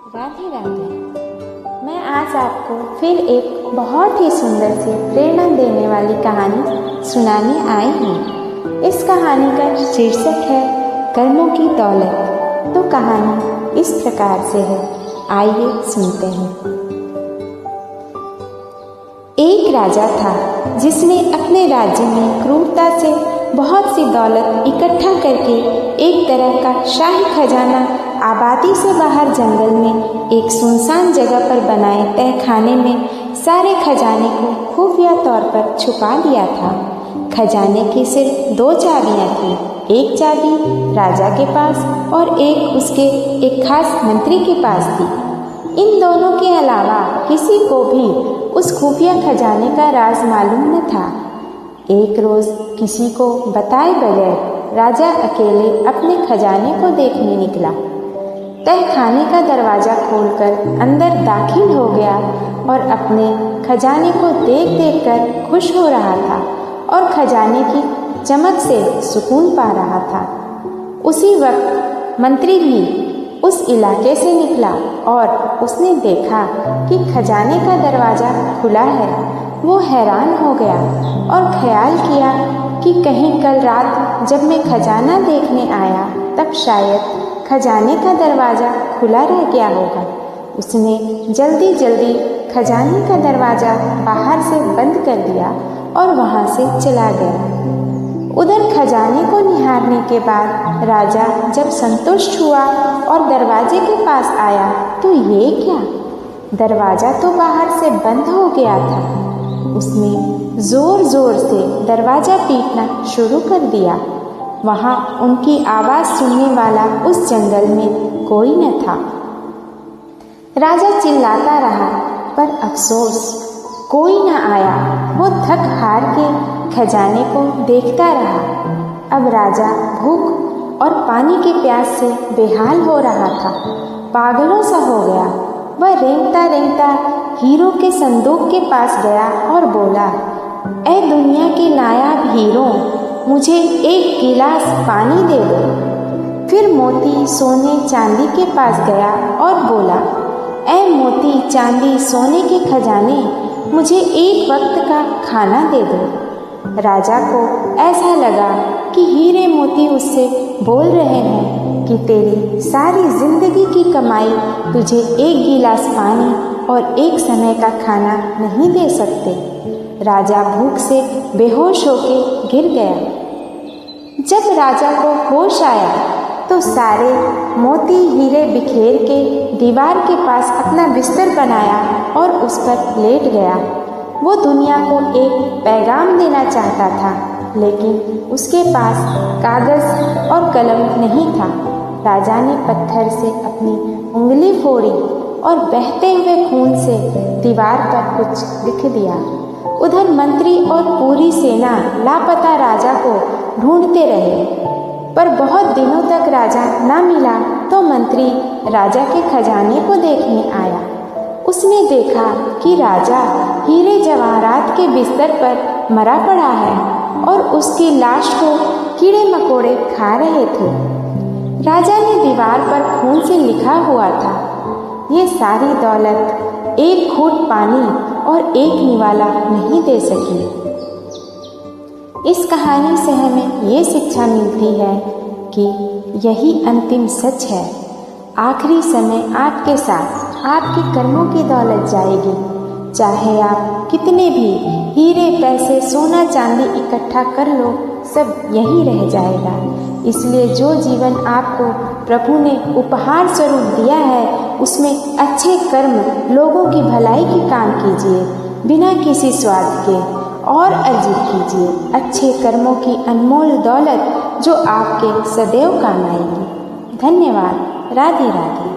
राधे राधे। मैं आज आपको फिर एक बहुत ही सुंदर सी प्रेरणा देने वाली कहानी सुनाने आई हूँ। इस कहानी का शीर्षक है कर्मों की दौलत। तो कहानी इस प्रकार से है, आइए सुनते हैं। एक राजा था जिसने अपने राज्य में क्रूरता से बहुत सी दौलत इकट्ठा करके एक तरह का शाही खजाना आबादी से बाहर जंगल में एक सुनसान जगह पर बनाए तहखाने में सारे खजाने को खुफिया तौर पर छुपा दिया था। खजाने की सिर्फ 2 चाबियां थीं, एक चाबी राजा के पास और एक उसके एक खास मंत्री के पास थी। इन दोनों के अलावा किसी को भी उस खुफिया खजाने का राज मालूम न था। एक रोज किसी को बताए बगैर राजा अकेले अपने खजाने को देखने निकला। तहखाने का दरवाजा खोलकर अंदर दाखिल हो गया और अपने खजाने को देख देख कर खुश हो रहा था और खजाने की चमक से सुकून पा रहा था। उसी वक्त मंत्री भी उस इलाके से निकला और उसने देखा कि खजाने का दरवाजा खुला है। वो हैरान हो गया और ख्याल किया कि कहीं कल रात जब मैं खजाना देखने आया तब शायद खजाने का दरवाज़ा खुला रह गया होगा। उसने जल्दी जल्दी खजाने का दरवाज़ा बाहर से बंद कर दिया और वहाँ से चला गया। उधर खजाने को निहारने के बाद राजा जब संतुष्ट हुआ और दरवाजे के पास आया तो ये क्या, दरवाज़ा तो बाहर से बंद हो गया था। उसने जोर जोर से दरवाज़ा पीटना शुरू कर दिया। वहाँ उनकी आवाज़ सुनने वाला उस जंगल में कोई न था। राजा चिल्लाता रहा पर अफसोस कोई न आया। वो थक हार के खजाने को देखता रहा। अब राजा भूख और पानी की प्यास से बेहाल हो रहा था, पागलों सा हो गया। वह रेंगता रेंगता हीरो के संदूक के पास गया और बोला, ऐ दुनिया के नायाब हीरो, मुझे एक गिलास पानी दे दो। फिर मोती सोने चांदी के पास गया और बोला, ऐ मोती चांदी सोने के खजाने, मुझे एक वक्त का खाना दे दो। राजा को ऐसा लगा कि हीरे मोती उससे बोल रहे हैं कि तेरी सारी जिंदगी की कमाई तुझे एक गिलास पानी और एक समय का खाना नहीं दे सकते। राजा भूख से बेहोश होके गिर गया। जब राजा को होश आया तो सारे मोती हीरे बिखेर के दीवार के पास अपना बिस्तर बनाया और उस पर लेट गया। वो दुनिया को एक पैगाम देना चाहता था, लेकिन उसके पास कागज और कलम नहीं था। राजा ने पत्थर से अपनी उंगली फोड़ी और बहते हुए खून से दीवार पर कुछ लिख दिया। उधर मंत्री और पूरी सेना लापता राजा को ढूंढते रहे, पर बहुत दिनों तक राजा न मिला तो मंत्री राजा के खजाने को देखने आया। उसने देखा कि राजा हीरे जवाहरात के बिस्तर पर मरा पड़ा है और उसकी लाश को कीड़े मकोड़े खा रहे थे। राजा ने दीवार पर खून से लिखा हुआ था, ये सारी दौलत एक घूंट पानी और एक निवाला नहीं दे सकी। इस कहानी से हमें ये शिक्षा मिलती है कि यही अंतिम सच है। आखिरी समय आपके साथ आपके कर्मों की दौलत जाएगी। चाहे आप कितने भी हीरे पैसे सोना चांदी इकट्ठा कर लो, सब यहीं रह जाएगा। इसलिए जो जीवन आपको प्रभु ने उपहार स्वरूप दिया है उसमें अच्छे कर्म, लोगों की भलाई की काम कीजिए, बिना किसी स्वार्थ के, और अर्जित कीजिए अच्छे कर्मों की अनमोल दौलत जो आपके सदैव काम आएगी। धन्यवाद। राधे राधे।